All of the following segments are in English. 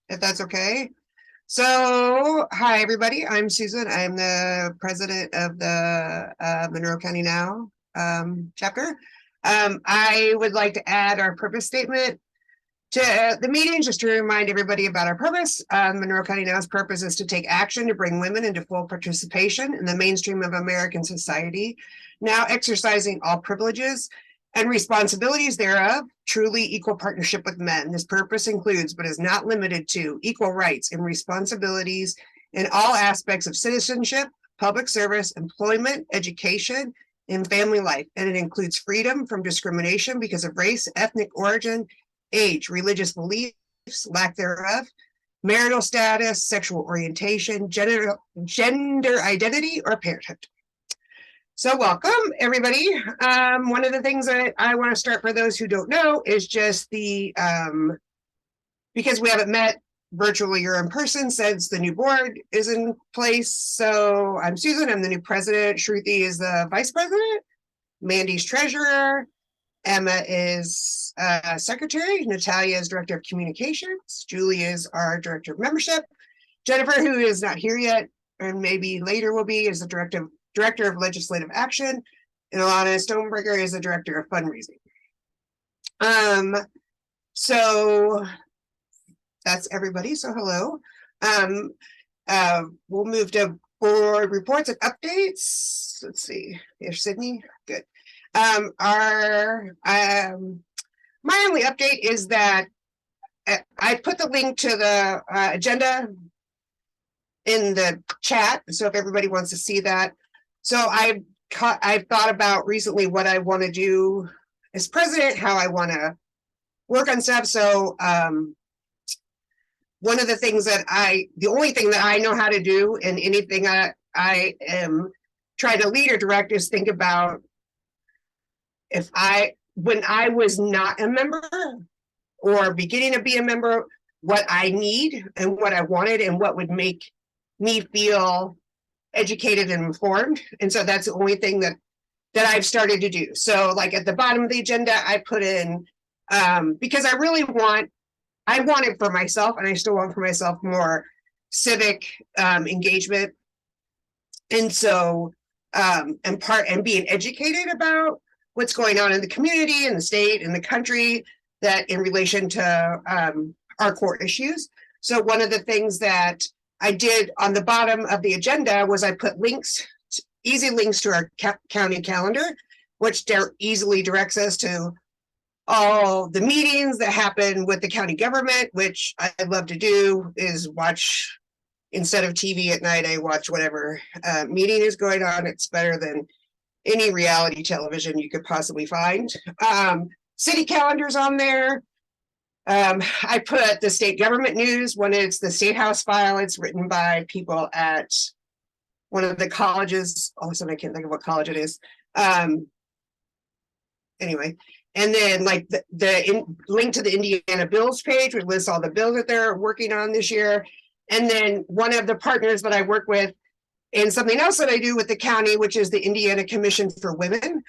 if that's okay. So, hi everybody, I'm Susan. I'm the president of the Monroe County Now chapter. I would like to add our purpose statement to the meeting, just to remind everybody about our purpose. Monroe County Now's purpose is to take action to bring women into full participation in the mainstream of American society, now exercising all privileges and responsibilities thereof, truly equal partnership with men. This purpose includes, but is not limited to, equal rights and responsibilities in all aspects of citizenship, public service, employment, education, and family life. And it includes freedom from discrimination because of race, ethnic origin, age, religious beliefs, lack thereof, marital status, sexual orientation, gender identity, or parenthood. So welcome, everybody. One of the things that I want to start for those who don't know is just the, because we haven't met virtually or in person since the new board is in place. So I'm Susan, I'm the new president. Shruti is the vice president. Mandy's treasurer. Emma is secretary. Natalia is director of communications. Julie is our director of membership. Jennifer, who is not here yet and maybe later will be, is the director of legislative action. And Alana Stonebreaker is the director of fundraising. So that's everybody. So hello. We'll move to board reports and updates. Let's see. Here's Sydney. Good. My only update is that I put the link to the agenda in the chat. So if everybody wants to see that. So I've thought about recently what I want to do as president, how I want to work on stuff. So one of the things that the only thing that I know how to do in anything I am trying to lead or direct is think about when I was not a member or beginning to be a member, what I need and what I wanted and what would make me feel educated and informed. And so that's the only thing that I've started to do. So like at the bottom of the agenda, I put in, because I want it for myself, and I still want for myself more civic engagement. And so, and being educated about what's going on in the community, in the state, in the country, that in relation to our core issues. So one of the things that I did on the bottom of the agenda was I put links, easy links to our county calendar, which easily directs us to all the meetings that happen with the county government, which I love to do is watch, instead of TV at night, I watch whatever meeting is going on. It's better than any reality television you could possibly find. City calendars on there. I put the state government news when it's the State House file. It's written by people at one of the colleges. All of a sudden, I can't think of what college it is. Anyway, and then like the link to the Indiana bills page, which lists all the bills that they're working on this year. And then one of the partners that I work with, and something else that I do with the county, which is the Indiana Commission for Women,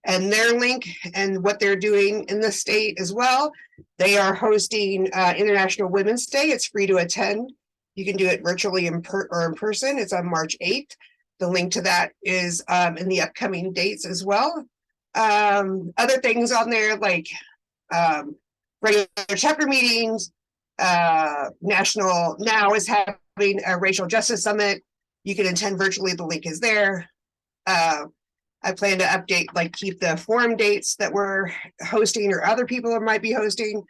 and their link and what they're doing in the state as well. They are hosting International Women's Day. It's free to attend. You can do it virtually or in person. It's on March 8th. The link to that is in the upcoming dates as well. Other things on there like regular chapter meetings. National Now is having a racial justice summit. You can attend virtually. The link is there. I plan to update, like keep the forum dates that we're hosting or other people might be hosting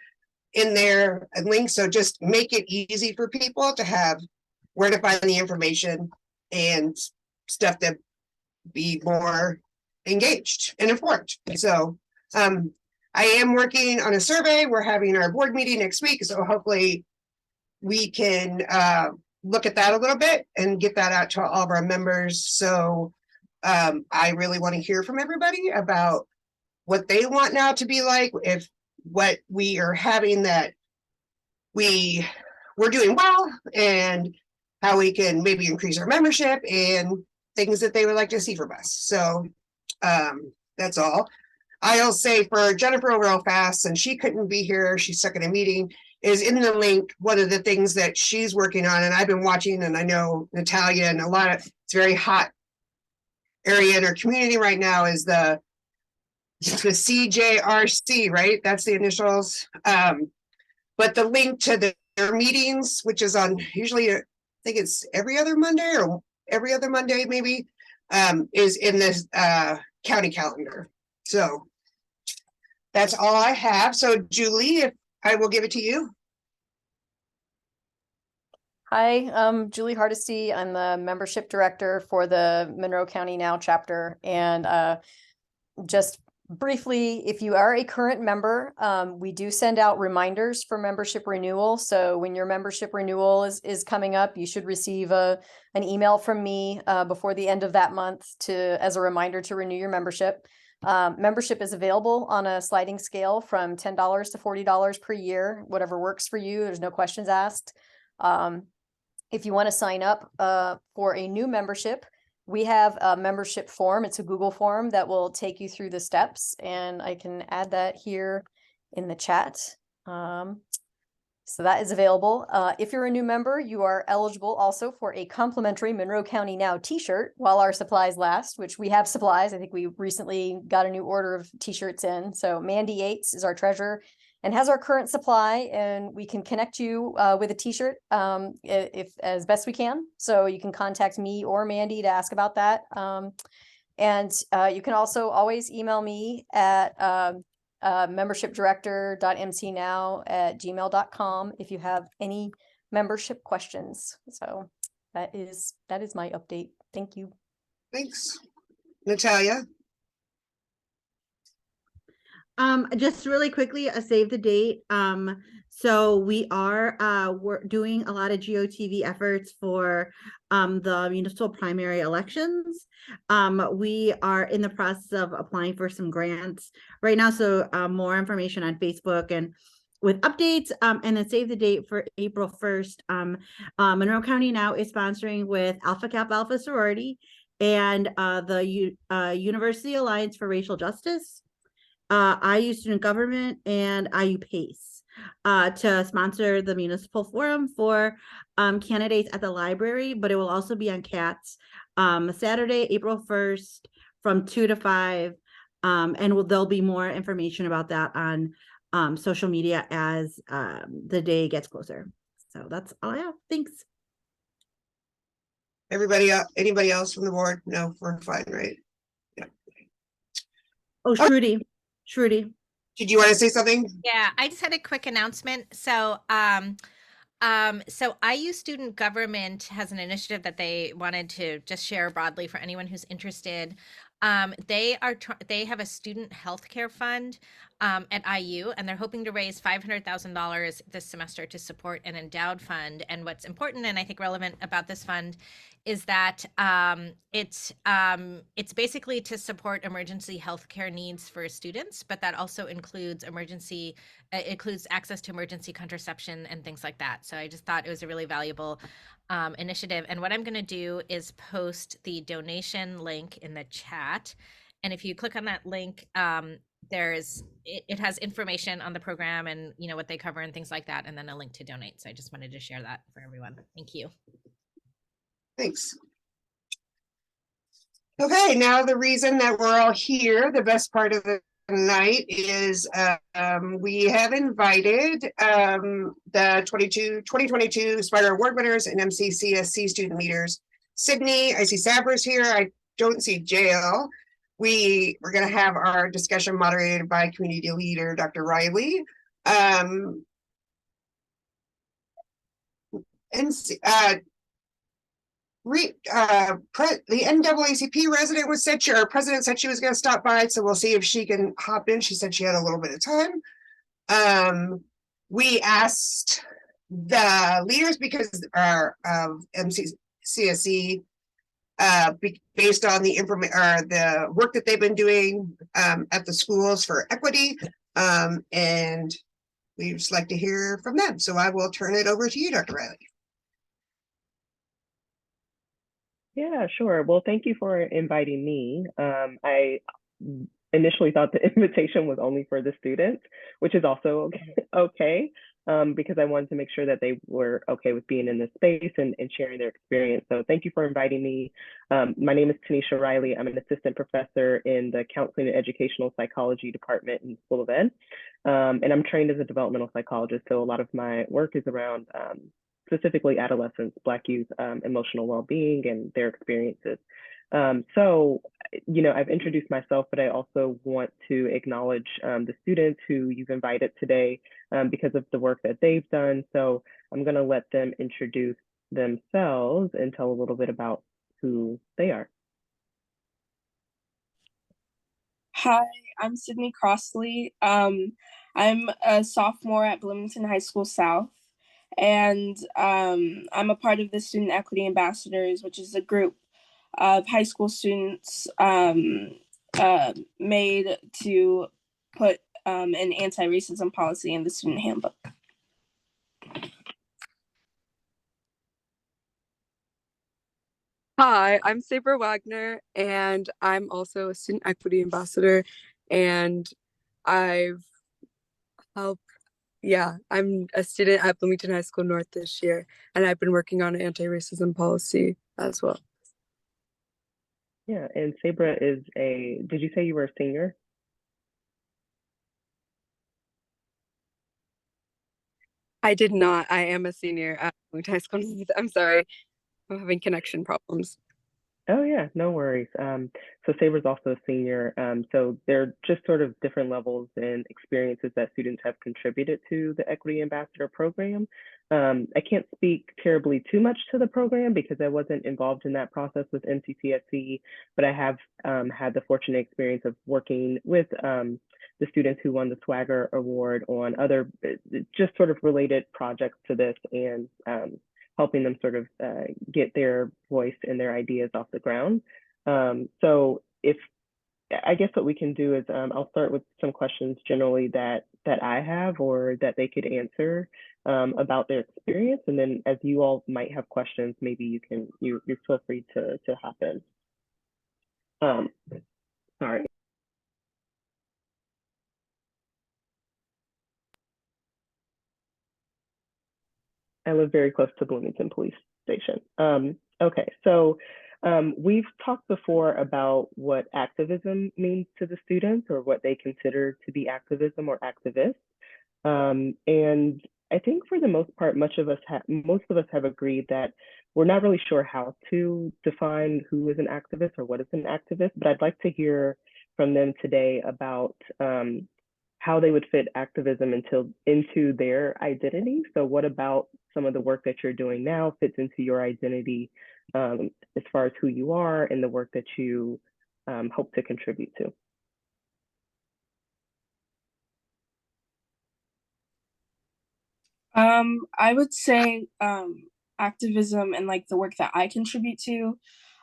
in there and links. So just make it easy for people to have where to find the information and stuff to be more engaged and informed. So I am working on a survey. We're having our board meeting next week. So hopefully we can look at that a little bit and get that out to all of our members. So I really want to hear from everybody about what they want now to be like, if what we are having that we're doing well, and how we can maybe increase our membership and things that they would like to see from us. So that's all. I'll say for Jennifer real fast, and she couldn't be here, she's stuck in a meeting. is in the link. One of the things that she's working on, and I've been watching, and I know Natalia and a lot of, it's very hot area in our community right now, is the CJRC, right? That's the initials. But the link to their meetings, which is on usually, I think it's every other Monday or every other Monday, maybe, is in this county calendar. So that's all I have. So Julie, if I will give it to you. Hi, I'm Julie Hardesty. I'm the membership director for the Monroe County Now chapter. And just briefly, if you are a current member, we do send out reminders for membership renewal. So when your membership renewal is coming up, you should receive an email from me before the end of that month as a reminder to renew your membership. Membership is available on a sliding scale from $10 to $40 per year, whatever works for you. There's no questions asked. If you want to sign up for a new membership, we have a membership form. It's a Google form that will take you through the steps, and I can add that here in the chat. So that is available. If you're a new member, you are eligible also for a complimentary Monroe County Now t-shirt while our supplies last, which we have supplies. I think we recently got a new order of t-shirts in. So Mandy Yates is our treasurer and has our current supply, and we can connect you with a t-shirt if as best we can. So you can contact me or Mandy to ask about that. And you can also always email me at membershipdirector.mcnow@gmail.com if you have any membership questions. So that is my update. Thank you. Thanks. Natalia. Just really quickly, a save the date. So we are we're doing a lot of GOTV efforts for the municipal primary elections. We are in the process of applying for some grants right now. So more information on Facebook and with updates, and then save the date for April 1st. Monroe County Now is sponsoring with Alpha Kappa Alpha Sorority and the University Alliance for Racial Justice, IU Student Government, and IU PACE to sponsor the municipal forum for candidates at the library, but it will also be on CATS Saturday, April 1st from 2 to 5. And there'll be more information about that on social media as the day gets closer. So that's all I have. Thanks. Everybody, anybody else from the board? No, we're fine, right? Yeah. Oh, Shruti. Did you want to say something? Yeah, I just had a quick announcement. So IU Student Government has an initiative that they wanted to just share broadly for anyone who's interested. They have a student healthcare fund at IU, and they're hoping to raise $500,000 this semester to support an endowed fund. And what's important and I think relevant about this fund is that it's basically to support emergency healthcare needs for students, but that also includes access to emergency contraception and things like that. So I just thought it was a really valuable initiative. And what I'm going to do is post the donation link in the chat. And if you click on that link, it has information on the program and what they cover and things like that, and then a link to donate. So I just wanted to share that for everyone. Thank you. Thanks. Okay, now the reason that we're all here, the best part of the night is we have invited the 2022 Spider Award winners and MCCSC student leaders. Sydney, I see Sabra's here. I don't see JL. We're going to have our discussion moderated by community leader, Dr. Riley. The NAACP resident president said she was going to stop by, so we'll see if she can hop in. She said she had a little bit of time. We asked the leaders because our MCCSC, based on the the work that they've been doing at the schools for equity, and we just like to hear from them. So I will turn it over to you, Dr. Riley. Yeah, sure. Well, thank you for inviting me. I initially thought the invitation was only for the students, which is also okay. because I wanted to make sure that they were okay with being in this space and sharing their experience. So thank you for inviting me. My name is Tanisha Riley. I'm an assistant professor in the Counseling and Educational Psychology Department in School of Ed. And I'm trained as a developmental psychologist. So a lot of my work is around specifically adolescents, Black youth, emotional well-being and their experiences. So, I've introduced myself, but I also want to acknowledge the students who you've invited today because of the work that they've done. So I'm going to let them introduce themselves and tell a little bit about who they are. Hi, I'm Sydney Crossley. I'm a sophomore at Bloomington High School South, and I'm a part of the Student Equity Ambassadors, which is a group of high school students made to put an anti-racism policy in the student handbook. Hi, I'm Saber Wagner, and I'm also a student equity ambassador. And I've helped, I'm a student at Bloomington High School North this year, and I've been working on anti-racism policy as well. Yeah, and Sabra is did you say you were a senior? I did not. I am a senior at Bloomington High School North. I'm sorry. I'm having connection problems. Oh yeah, no worries. So Saber's also a senior. So they're just sort of different levels and experiences that students have contributed to the Equity Ambassador program. I can't speak terribly too much to the program because I wasn't involved in that process with NCCSC, but I have had the fortunate experience of working with the students who won the Swagger Award on other just sort of related projects to this and helping them sort of get their voice and their ideas off the ground. So I guess what we can do is I'll start with some questions generally that I have or that they could answer about their experience. And then as you all might have questions, maybe you feel free to hop in. Sorry. I live very close to Bloomington Police Station. Okay, so we've talked before about what activism means to the students or what they consider to be activism or activists. And I think for the most part, most of us have agreed that we're not really sure how to define who is an activist or what is an activist, but I'd like to hear from them today about how they would fit activism into their identity. So what about some of the work that you're doing now fits into your identity as far as who you are and the work that you hope to contribute to? I would say activism and like the work that I contribute to.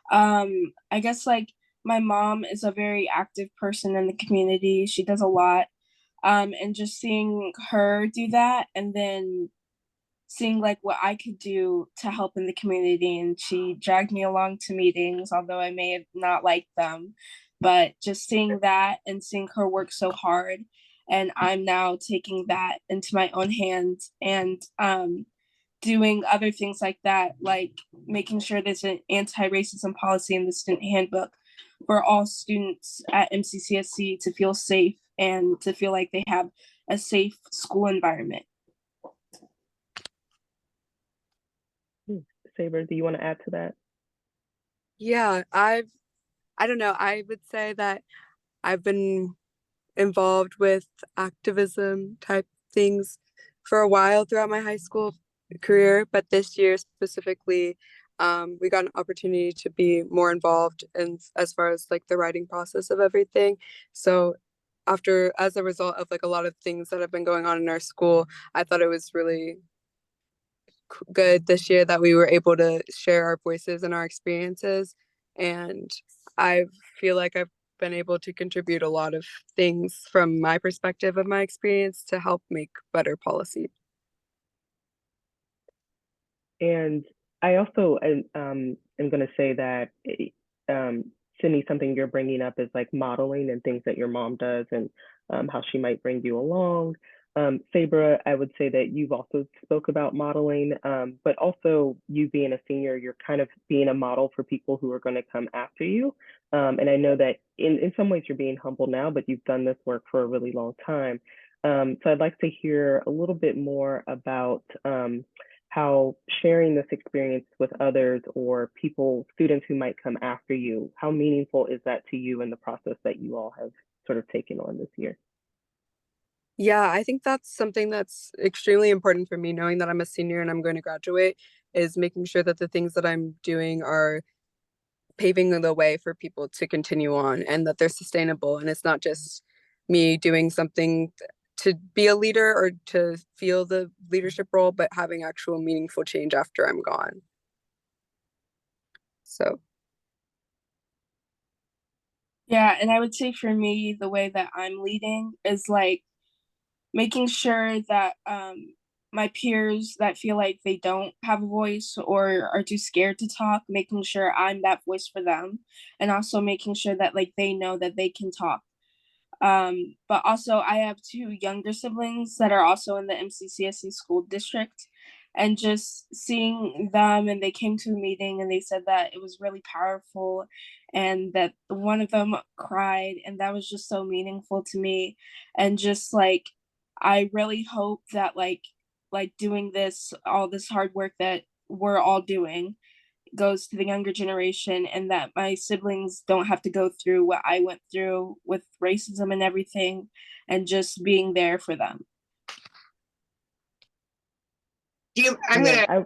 I guess like my mom is a very active person in the community. She does a lot. And just seeing her do that and then seeing like what I could do to help in the community. And she dragged me along to meetings, although I may have not liked them, but just seeing that and seeing her work so hard. And I'm now taking that into my own hands and doing other things like that, like making sure there's an anti-racism policy in the student handbook for all students at MCCSC to feel safe and to feel like they have a safe school environment. Saber, do you want to add to that? Yeah, I don't know. I would say that I've been involved with activism type things for a while throughout my high school career, but this year specifically, we got an opportunity to be more involved in as far as like the writing process of everything. So as a result of like a lot of things that have been going on in our school, I thought it was really good this year that we were able to share our voices and our experiences. And I feel like I've been able to contribute a lot of things from my perspective of my experience to help make better policy. And I also am going to say that Sydney, something you're bringing up is like modeling and things that your mom does and how she might bring you along. Sabra, I would say that you've also spoke about modeling, but also you being a senior, you're kind of being a model for people who are going to come after you. And I know that in some ways you're being humble now, but you've done this work for a really long time. So I'd like to hear a little bit more about how sharing this experience with others or people, students who might come after you, how meaningful is that to you in the process that you all have sort of taken on this year? Yeah, I think that's something that's extremely important for me, knowing that I'm a senior and I'm going to graduate, is making sure that the things that I'm doing are paving the way for people to continue on and that they're sustainable. And it's not just me doing something to be a leader or to feel the leadership role, but having actual meaningful change after I'm gone. So. Yeah, and I would say for me, the way that I'm leading is like making sure that my peers that feel like they don't have a voice or are too scared to talk, making sure I'm that voice for them, and also making sure that like they know that they can talk. But also I have 2 younger siblings that are also in the MCCSE school district, and just seeing them, and they came to a meeting and they said that it was really powerful and that one of them cried, and that was just so meaningful to me. And just like I really hope that like doing this, all this hard work that we're all doing, goes to the younger generation, and that my siblings don't have to go through what I went through with racism and everything, and just being there for them. I'm Yeah, gonna,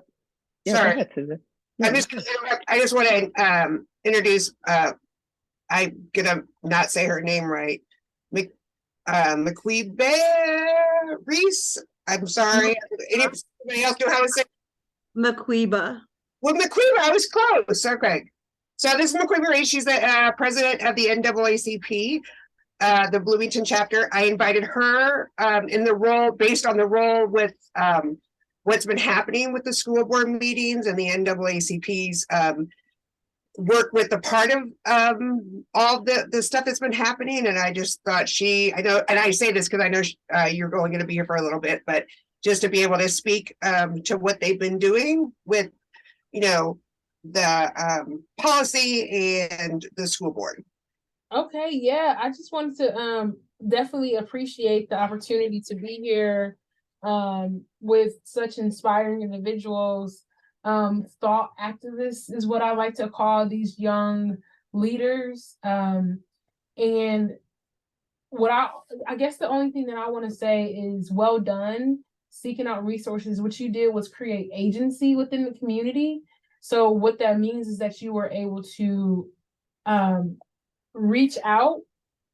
go sorry, ahead, Susan. I'm just gonna interrupt. I just want to introduce, I'm gonna not say her name right. McQuebe Reese. I'm sorry. Anybody else know how to say? Maquiba. Well, McQuebe, I was close. Okay. So this is McQuebe Reese. She's the president of the NAACP, the Bloomington chapter. I invited her in the role, based on the role with what's been happening with the school board meetings and the NAACP's work with the part of all the stuff that's been happening. And I just thought I know, and I say this because I know you're only going to be here for a little bit, but just to be able to speak to what they've been doing with, you know, the policy and the school board. Okay, yeah, I just wanted to definitely appreciate the opportunity to be here with such inspiring individuals. Thought activists is what I like to call these young leaders. And what I guess the only thing that I want to say is well done seeking out resources. What you did was create agency within the community. So what that means is that you were able to reach out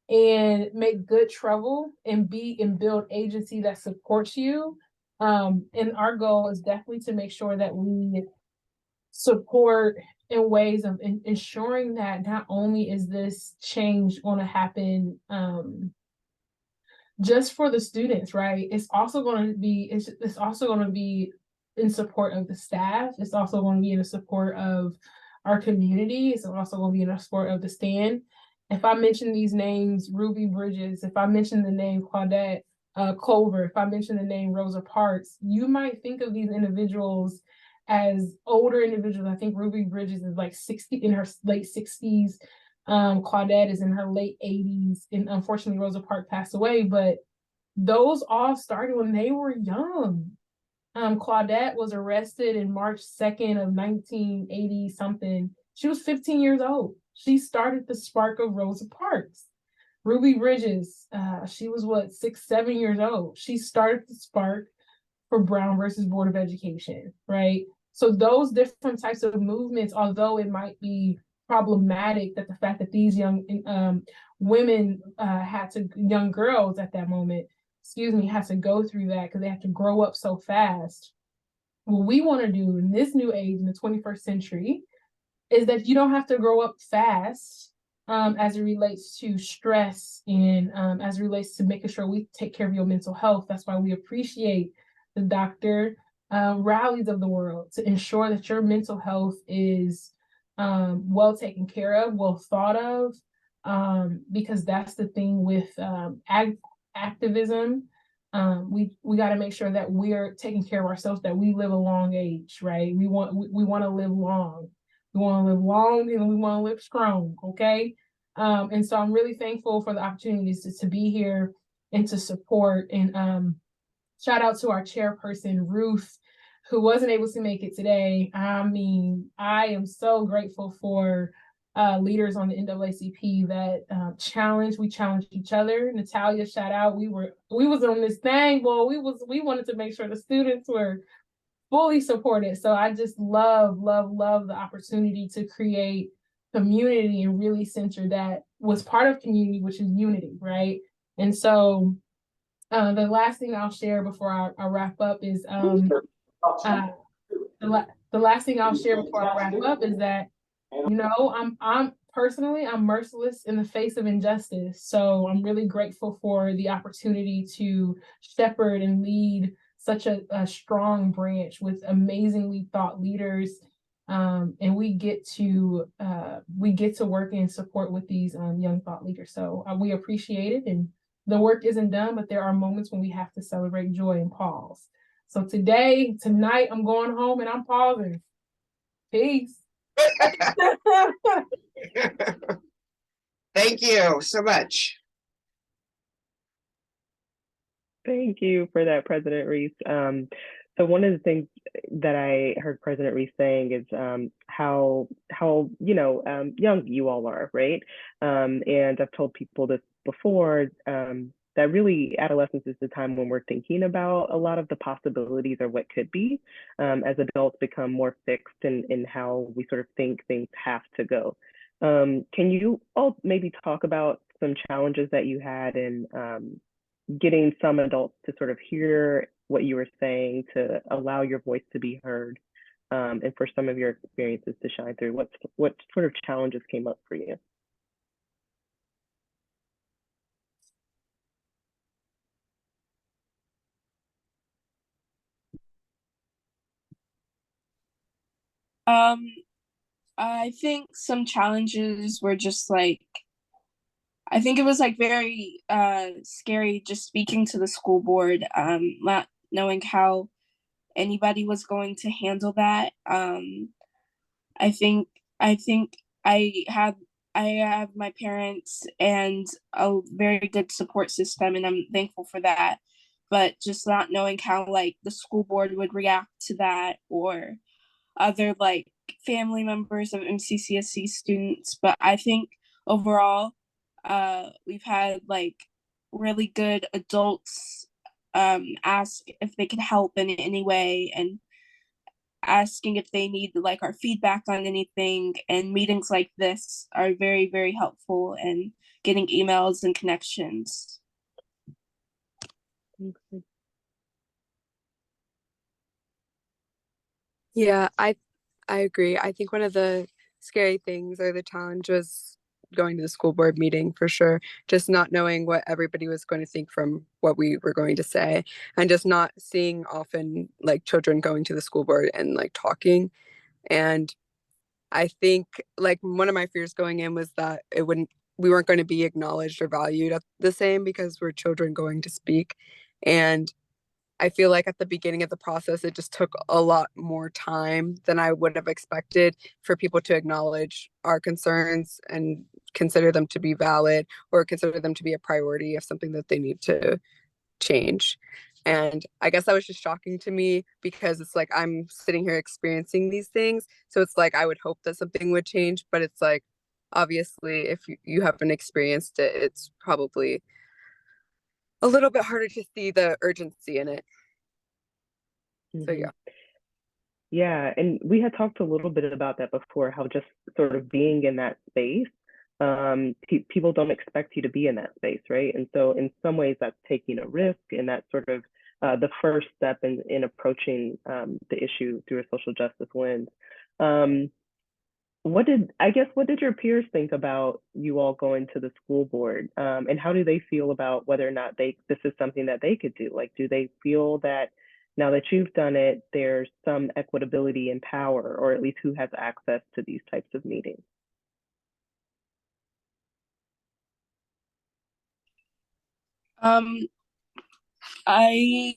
and make good trouble and build agency that supports you. And our goal is definitely to make sure that we support in ways of ensuring that not only is this change going to happen just for the students, right? It's also going to be in support of the staff. It's also going to be in the support of our community. It's also going to be in the support of the stand. If I mention these names, Ruby Bridges, if I mention the name Claudette Clover, if I mention the name Rosa Parks, you might think of these individuals as older individuals. I think Ruby Bridges is like 60, in her late 60s. Claudette is in her late 80s, and unfortunately Rosa Parks passed away, but those all started when they were young. Claudette was arrested in March 2nd of 1980 something. She was 15 years old. She started the spark of Rosa Parks. Ruby Bridges, she was 6, 7 years old. She started the spark for Brown versus Board of Education, right? So those different types of movements, although it might be problematic that the fact that these young women young girls at that moment, had to go through that because they have to grow up so fast. What we want to do in this new age, in the 21st century, is that you don't have to grow up fast as it relates to stress and as it relates to making sure we take care of your mental health. That's why we appreciate the Dr. Rowleys of the world to ensure that your mental health is well taken care of, well thought of, because that's the thing with activism. we got to make sure that we're taking care of ourselves, that we live a long age, right? We want to live long. We want to live long and we want to live strong, okay? And so I'm really thankful for the opportunities to be here and to support. And shout out to our chairperson, Ruth, who wasn't able to make it today. I mean, I am so grateful for leaders on the NAACP that we challenged each other. Natalia, shout out. We was on this thing, boy. We wanted to make sure the students were fully supported. So I just love the opportunity to create community and really center that was part of community, which is unity, right? And so the last thing I'll share before I wrap up is the last thing I'll share before I wrap up is that, you know, I'm personally, I'm merciless in the face of injustice. So I'm really grateful for the opportunity to shepherd and lead such a strong branch with amazingly thought leaders. And we get to work and support with these young thought leaders. So we appreciate it. And the work isn't done, but there are moments when we have to celebrate joy and pause. So tonight, I'm going home and I'm pausing. Peace. Thank you so much. Thank you for that, President Reese. So one of the things that I heard President Reese saying is how young you all are, right? And I've told people this before, that really adolescence is the time when we're thinking about a lot of the possibilities or what could be, as adults become more fixed in how we sort of think things have to go. Can you all maybe talk about some challenges that you had in getting some adults to sort of hear what you were saying, to allow your voice to be heard, and for some of your experiences to shine through? What sort of challenges came up for you? I think some challenges were just like, I think it was like very scary just speaking to the school board, not knowing how anybody was going to handle that. I think I have my parents and a very good support system, and I'm thankful for that. But just not knowing how like the school board would react to that, or other like family members of MCCSC students. But I think overall, we've had like really good adults ask if they could help in any way, and asking if they need like our feedback on anything. And meetings like this are very, very helpful in getting emails and connections. Yeah, I agree. I think one of the scary things or the challenge was going to the school board meeting for sure. Just not knowing what everybody was going to think from what we were going to say, and just not seeing often like children going to the school board and like talking. And I think like one of my fears going in was that we weren't going to be acknowledged or valued the same because we're children going to speak. And I feel like at the beginning of the process, it just took a lot more time than I would have expected for people to acknowledge our concerns and consider them to be valid, or consider them to be a priority of something that they need to change. And I guess that was just shocking to me, because it's like I'm sitting here experiencing these things. So it's like I would hope that something would change, but it's like, obviously, if you haven't experienced it, it's probably a little bit harder to see the urgency in it. So yeah. Yeah, and we had talked a little bit about that before, how just sort of being in that space, people don't expect you to be in that space, right? And so in some ways that's taking a risk, and that's sort of the first step in approaching the issue through a social justice lens. What did your peers think about you all going to the school board? And how do they feel about whether or not this is something that they could do? Like, do they feel that now that you've done it, there's some equitability and power, or at least who has access to these types of meetings? I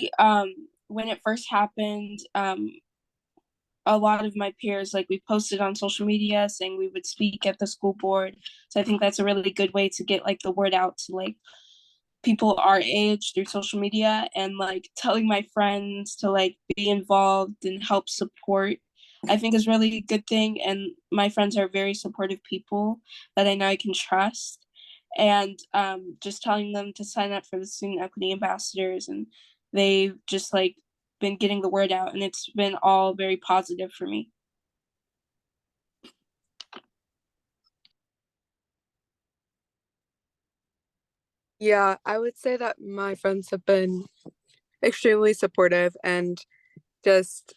when it first happened, a lot of my peers, like, we posted on social media saying we would speak at the school board. So I think that's a really good way to get like the word out to like people our age through social media, and like telling my friends to like be involved and help support, I think is really a good thing. And my friends are very supportive people that I know I can trust. And just telling them to sign up for the student equity ambassadors, and they've just like been getting the word out, and it's been all very positive for me. Yeah, I would say that my friends have been extremely supportive and just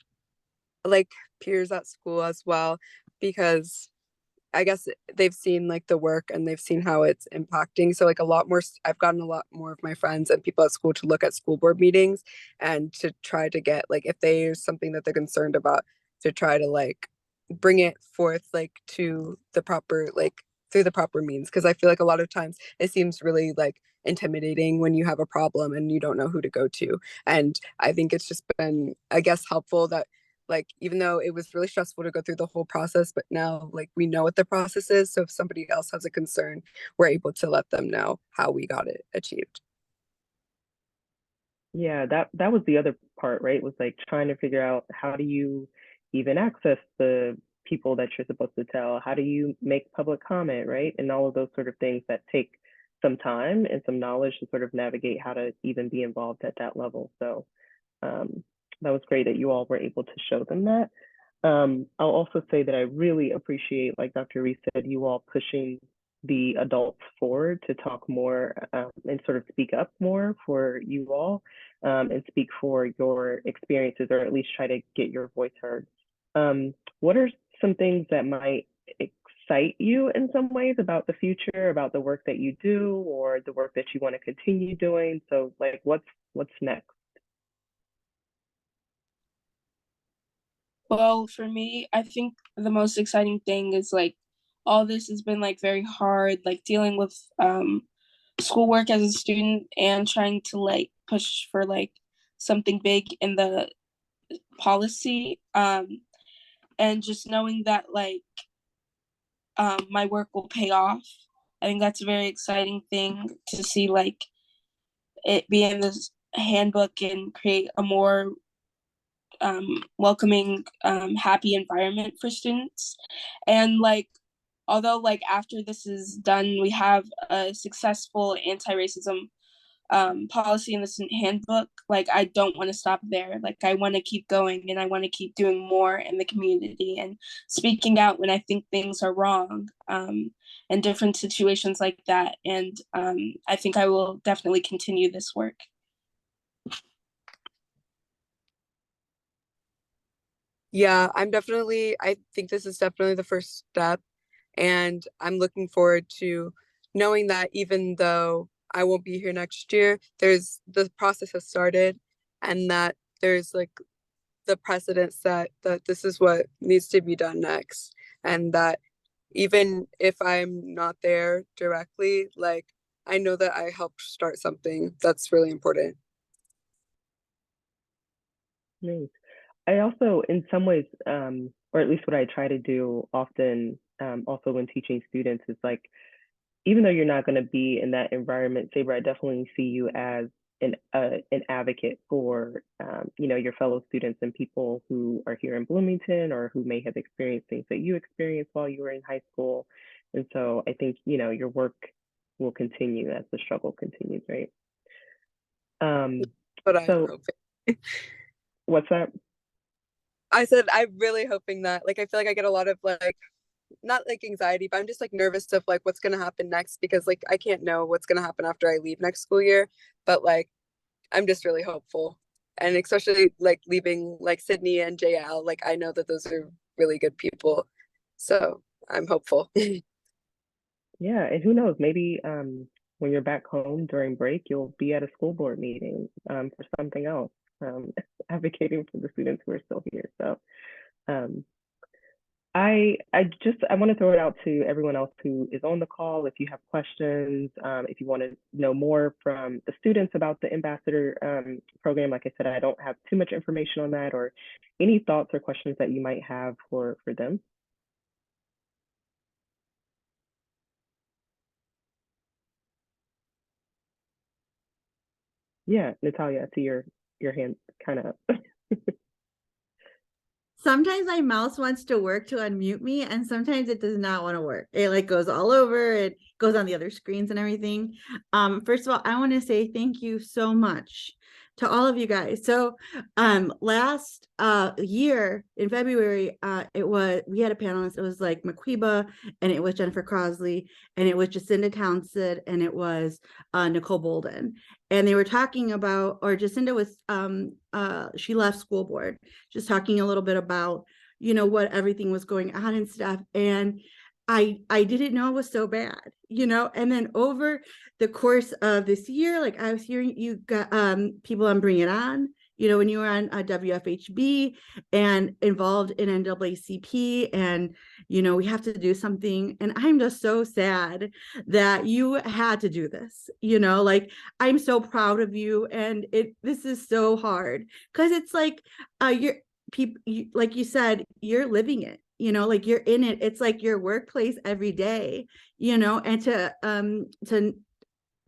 like peers at school as well, because I guess they've seen like the work and they've seen how it's impacting. So like a lot more, I've gotten a lot more of my friends and people at school to look at school board meetings and to try to get like, if there's something that they're concerned about, to try to like bring it forth like to the proper, like through the proper means. Cause I feel like a lot of times it seems really like intimidating when you have a problem and you don't know who to go to. And I think it's just been, I guess, helpful that like even though it was really stressful to go through the whole process, but now like we know what the process is, so if somebody else has a concern, we're able to let them know how we got it achieved. Yeah, that was the other part, right? Was like trying to figure out how do you even access the people that you're supposed to tell? How do you make public comment, right? And all of those sort of things that take some time and some knowledge to sort of navigate how to even be involved at that level. So that was great that you all were able to show them that. I'll also say that I really appreciate, like Dr. Reese said, you all pushing the adults forward to talk more and sort of speak up more for you all and speak for your experiences, or at least try to get your voice heard. What are some things that might excite you in some ways about the future, about the work that you do, or the work that you want to continue doing? So like what's next? Well, for me, I think the most exciting thing is like all this has been like very hard, like dealing with schoolwork as a student and trying to like push for like something big in the policy, and just knowing that like my work will pay off. I think that's a very exciting thing to see, like it be in this handbook and create a more welcoming, happy environment for students. And like, although like after this is done, we have a successful anti-racism policy in the student handbook, like I don't want to stop there. Like I want to keep going, and I want to keep doing more in the community and speaking out when I think things are wrong, and different situations like that. And I think I will definitely continue this work. Yeah, I think this is definitely the first step, and I'm looking forward to knowing that even though I won't be here next year, the process has started, and that there's like the precedent set that this is what needs to be done next, and that even if I'm not there directly, like I know that I helped start something that's really important. Nice. I also, in some ways, or at least what I try to do often, also when teaching students, is like, even though you're not going to be in that environment, Saber, I definitely see you as an advocate for your fellow students and people who are here in Bloomington or who may have experienced things that you experienced while you were in high school. And so I think your work will continue as the struggle continues, right? But I'm So hoping. what's that? I said I'm really hoping that, like, I feel like I get a lot of like, not like anxiety, but I'm just like nervous of like what's gonna happen next, because like I can't know what's gonna happen after I leave next school year. But like I'm just really hopeful. And especially like leaving like Sydney and JL, like I know that those are really good people. So I'm hopeful. Yeah, and who knows, maybe when you're back home during break, you'll be at a school board meeting for something else, advocating for the students who are still here. So um, I want to throw it out to everyone else who is on the call. If you have questions, if you want to know more from the students about the ambassador program, like I said, I don't have too much information on that, or any thoughts or questions that you might have for them. Yeah, Natalia, I see your hand kind of up. Sometimes my mouse wants to work to unmute me, and sometimes it does not want to work. It like goes all over, it goes on the other screens and everything. First of all, I want to say thank you so much to all of you guys. So last year in February, we had a panelist. It was like Maquiba, and it was Jennifer Crosley, and it was Jacinda Townsend, and it was Nicole Bolden. And they were talking about, or Jacinda was she left school board, just talking a little bit about, you know, what everything was going on and stuff. And I didn't know it was so bad, you know. And then over the course of this year, like I was hearing you got people on Bring It On, you know, when you were on WFHB and involved in NAACP, and, you know, we have to do something. And I'm just so sad that you had to do this, you know, like I'm so proud of you. And this is so hard because it's like you're people, like you said, you're living it, you know, like you're in it. It's like your workplace every day, you know, and to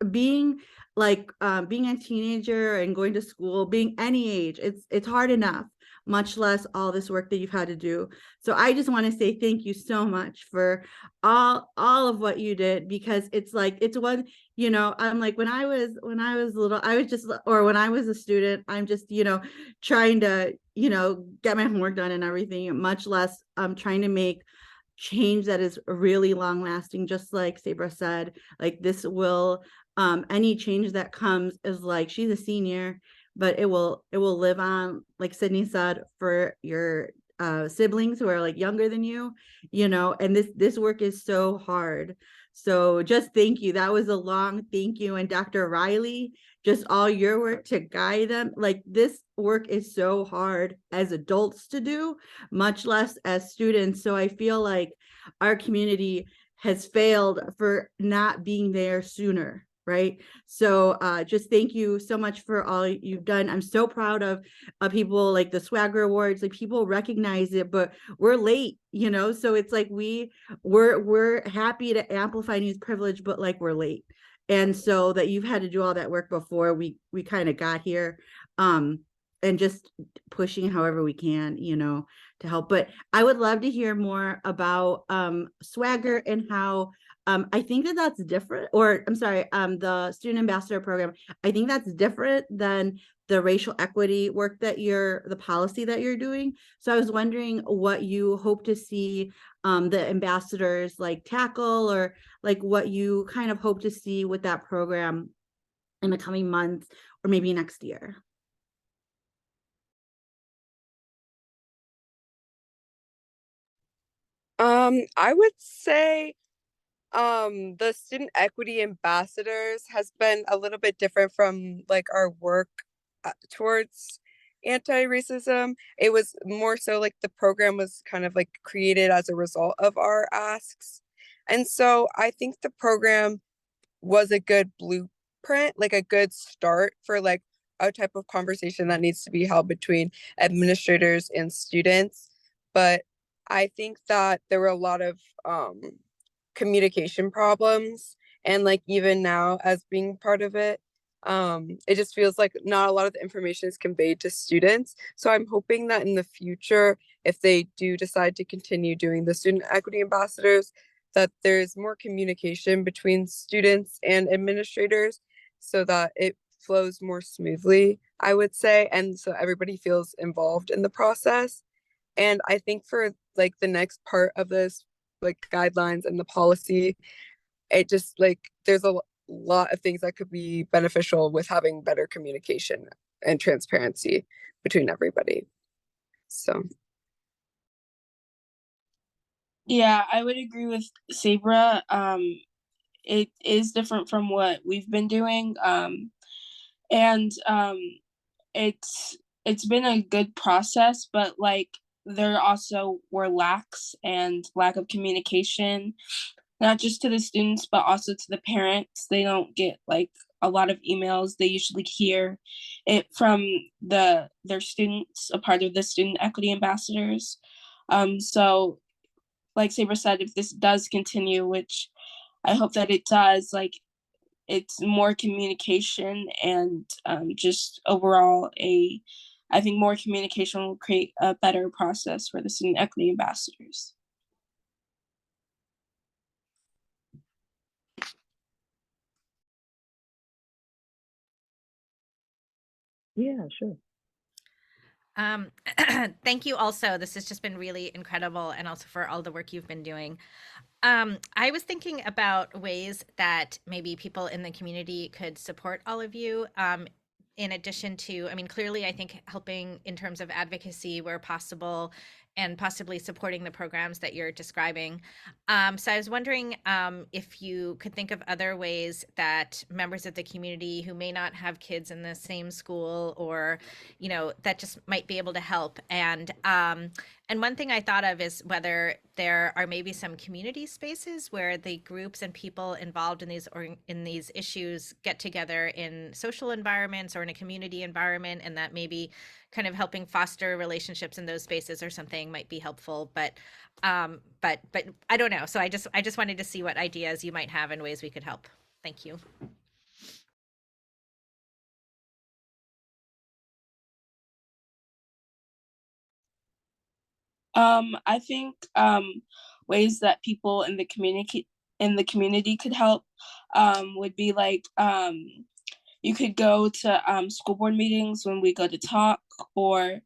being like being a teenager and going to school, being any age, it's hard enough, much less all this work that you've had to do. So I just want to say thank you so much for all of what you did, because it's like, it's one, you know, I'm like, when I was little, I was just, or when I was a student, I'm just, you know, trying to, you know, get my homework done and everything, much less trying to make change that is really long lasting. Just like Sabra said, like this will any change that comes is like, she's a senior, but it will live on, like Sydney said, for your siblings who are like younger than you know, and this work is so hard. So just thank you. That was a long thank you. And Dr. Riley, just all your work to guide them. Like this work is so hard as adults to do, much less as students. So I feel like our community has failed for not being there sooner. Right. So just thank you so much for all you've done. I'm so proud of people like the Swagger Awards, like people recognize it, but we're late, you know, so it's like we're happy to amplify news privilege, but like we're late. And so that you've had to do all that work before we kind of got here, and just pushing however we can, you know, to help. But I would love to hear more about Swagger and how I think that's different, or I'm sorry, the student ambassador program. I think that's different than the racial equity work that the policy that you're doing. So I was wondering what you hope to see the ambassadors like tackle, or like what you kind of hope to see with that program in the coming months, or maybe next year. I would say the student equity ambassadors has been a little bit different from like our work towards anti-racism. It was more so like the program was kind of like created as a result of our asks. And so I think the program was a good blueprint, like a good start for like a type of conversation that needs to be held between administrators and students. But I think that there were a lot of communication problems, and like even now as being part of it, it just feels like not a lot of the information is conveyed to students. So I'm hoping that in the future, if they do decide to continue doing the student equity ambassadors, that there's more communication between students and administrators so that it flows more smoothly, I would say, and so everybody feels involved in the process. And I think for like the next part of this, like guidelines and the policy, it just like there's a lot of things that could be beneficial with having better communication and transparency between everybody. So Yeah, I would agree with Sabra. It is different from what we've been doing. And it's been a good process, but like there also were lacks and lack of communication, not just to the students, but also to the parents. They don't get like a lot of emails. They usually hear it from their students, a part of the student equity ambassadors. So like Saber said, if this does continue, which I hope that it does, like it's more communication and just overall I think more communication will create a better process for the student equity ambassadors. Yeah, sure. Thank you also. This has just been really incredible, and also for all the work you've been doing. I was thinking about ways that maybe people in the community could support all of you. In addition to, I mean, clearly, I think helping in terms of advocacy where possible and possibly supporting the programs that you're describing. So I was wondering if you could think of other ways that members of the community who may not have kids in the same school, or, you know, that just might be able to help. And one thing I thought of is whether there are maybe some community spaces where the groups and people involved in these issues get together in social environments or in a community environment, and that maybe kind of helping foster relationships in those spaces or something might be helpful. But I don't know. So I just wanted to see what ideas you might have and ways we could help. Thank you. I think ways that people in the community could help would be like you could go to school board meetings when we go to talk, or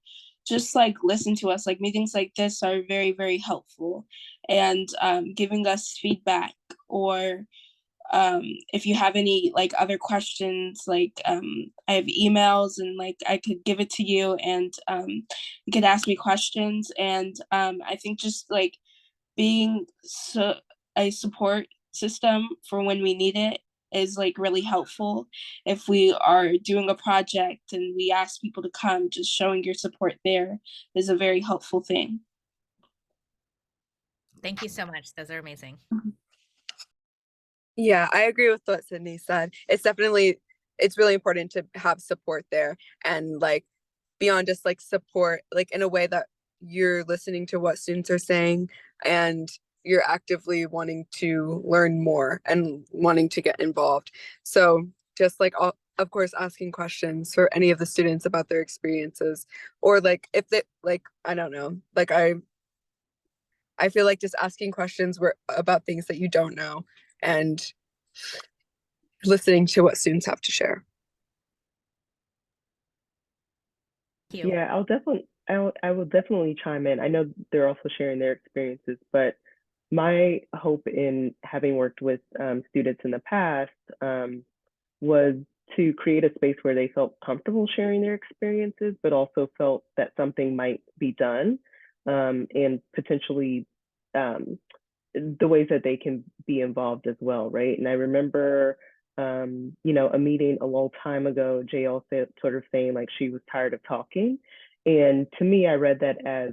just like listen to us. Like meetings like this are very, very helpful, and giving us feedback, or if you have any like other questions, like I have emails and like I could give it to you, and you could ask me questions. And I think just like being a support system for when we need it is like really helpful. If we are doing a project and we ask people to come, just showing your support there is a very helpful thing. Thank you so much. Those are amazing. Yeah, I agree with what Sydney said. It's really important to have support there, and like beyond just like support, like in a way that you're listening to what students are saying and you're actively wanting to learn more and wanting to get involved. So just like of course asking questions for any of the students about their experiences, or like if they like, I don't know, like I feel like just asking questions about things that you don't know and listening to what students have to share. Thank you. Yeah, I will definitely chime in. I know they're also sharing their experiences, but my hope in having worked with students in the past was to create a space where they felt comfortable sharing their experiences, but also felt that something might be done, and potentially the ways that they can be involved as well, right? And I remember, you know, a meeting a long time ago, JL sort of saying like she was tired of talking. And to me, I read that as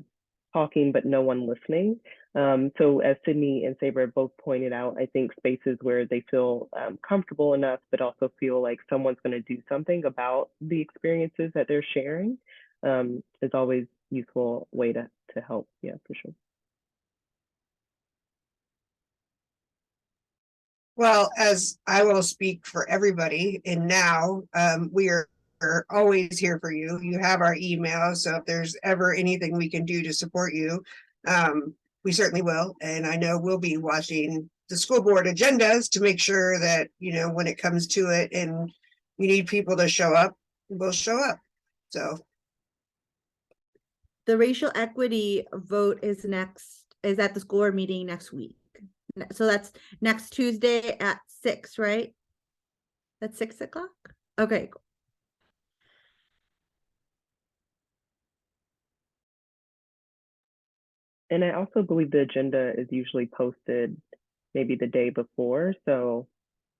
talking, but no one listening. So as Sydney and Saber both pointed out, I think spaces where they feel comfortable enough, but also feel like someone's going to do something about the experiences that they're sharing, is always a useful way to help. Yeah, for sure. Well, as I will speak for everybody in now, we are always here for you. You have our email, so if there's ever anything we can do to support you, we certainly will. And I know we'll be watching the school board agendas to make sure that, you know, when it comes to it and you need people to show up, we'll show up. So The racial equity vote is at the school board meeting next week. So that's next Tuesday at 6, right? That's 6 o'clock? Okay, cool. And I also believe the agenda is usually posted maybe the day before. So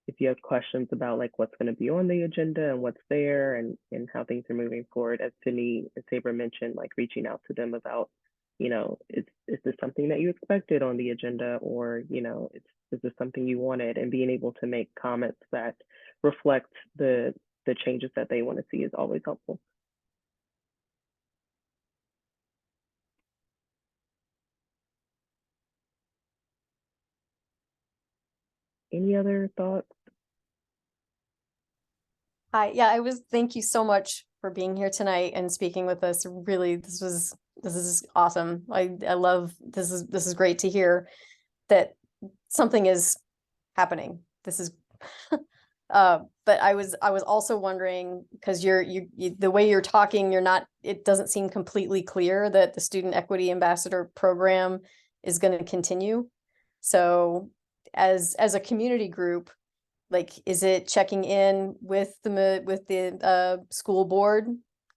if you have questions about like what's going to be on the agenda and what's there and how things are moving forward, as Sydney and Saber mentioned, like reaching out to them about is this something that you expected on the agenda, or, is this something you wanted? And being able to make comments that reflect the changes that they want to see is always helpful. Any other thoughts? Hi, yeah, thank you so much for being here tonight and speaking with us. Really, this is awesome. I love, this is great to hear that something is happening. This is, but I was also wondering, because the way you're talking, it doesn't seem completely clear that the Student Equity Ambassador program is going to continue. So as a community group, like, is it checking in with the school board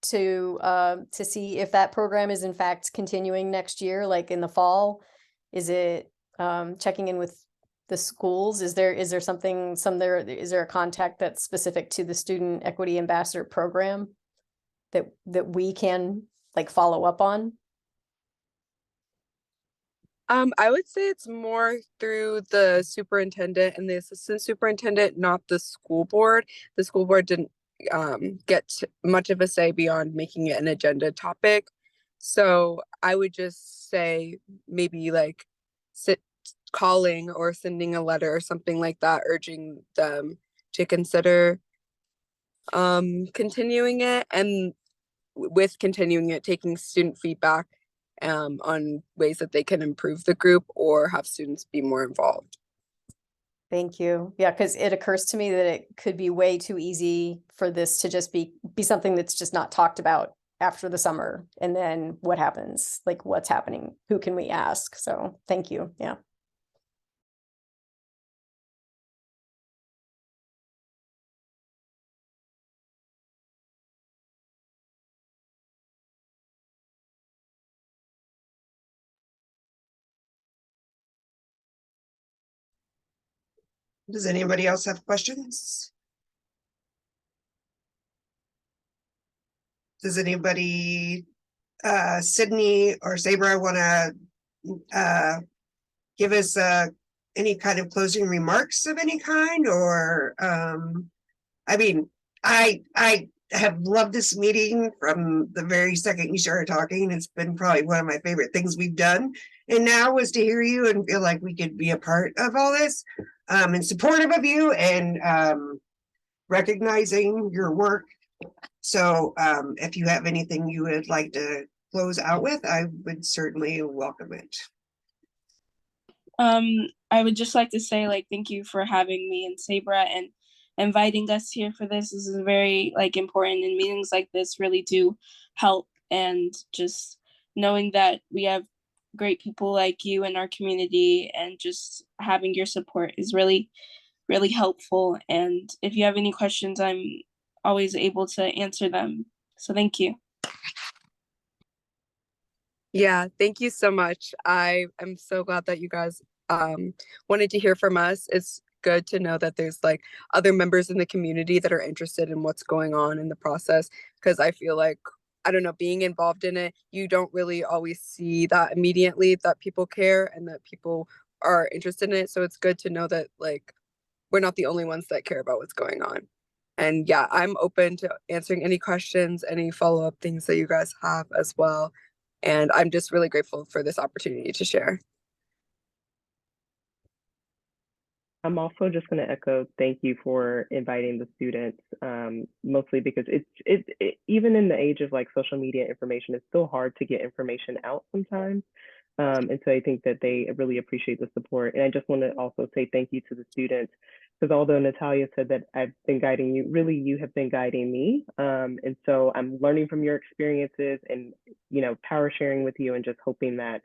to see if that program is in fact continuing next year, like in the fall? Is it checking in with the schools? Is there is there a contact that's specific to the Student Equity Ambassador program that we can like follow up on? I would say it's more through the superintendent and the assistant superintendent, not the school board. The school board didn't get much of a say beyond making it an agenda topic. So I would just say maybe like calling or sending a letter or something like that, urging them to consider continuing it, and with continuing it, taking student feedback on ways that they can improve the group or have students be more involved. Thank you. Yeah, because it occurs to me that it could be way too easy for this to just be something that's just not talked about after the summer. And then what happens? Like, what's happening? Who can we ask? So thank you. Yeah. Does anybody else have questions? Does anybody, Sydney or Sabra, want to give us any kind of closing remarks of any kind? Or I mean, I have loved this meeting from the very second you started talking. It's been probably one of my favorite things we've done. And now was to hear you and feel like we could be a part of all this, and supportive of you, and recognizing your work. So if you have anything you would like to close out with, I would certainly welcome it. I would just like to say, like, thank you for having me and Sabra and inviting us here for this. This is very like important, and meetings like this really do help. And just knowing that we have great people like you in our community, and just having your support is really, really helpful. And if you have any questions, I'm always able to answer them. So thank you. Yeah, thank you so much. I am so glad that you guys wanted to hear from us. It's good to know that there's like other members in the community that are interested in what's going on in the process, because I feel like, I don't know, being involved in it, you don't really always see that immediately, that people care and that people are interested in it. So it's good to know that like we're not the only ones that care about what's going on. And yeah, I'm open to answering any questions, any follow-up things that you guys have as well. And I'm just really grateful for this opportunity to share. I'm also just going to echo thank you for inviting the students, mostly because it's even in the age of like social media information, it's still hard to get information out sometimes. And so I think that they really appreciate the support. And I just want to also say thank you to the students, because although Natalia said that I've been guiding you, really you have been guiding me. And so I'm learning from your experiences and, power sharing with you, and just hoping that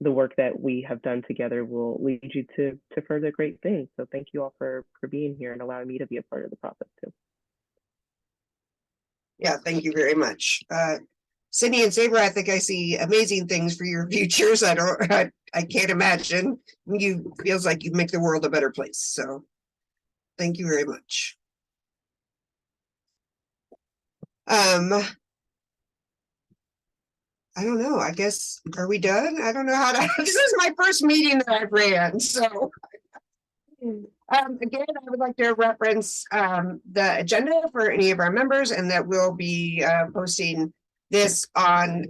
the work that we have done together will lead you to further great things. So thank you all for being here and allowing me to be a part of the process too. Yeah, thank you very much. Sydney and Sabra, I think I see amazing things for your futures. I can't imagine. You feels like you make the world a better place. So thank you very much. I don't know, I guess, are we done? I don't know how to, this is my first meeting that I've ran, so. Again, I would like to reference, the agenda for any of our members and that we'll be, posting this on,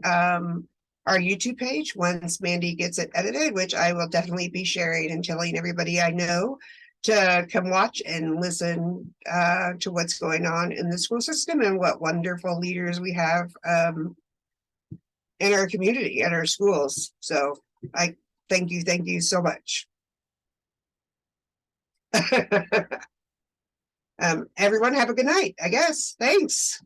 our YouTube page once Mandy gets it edited, which I will definitely be sharing and telling everybody I know to come watch and listen, to what's going on in the school system and what wonderful leaders we have, in our community, at our schools. So I thank you so much. Everyone have a good night, I guess. Thanks.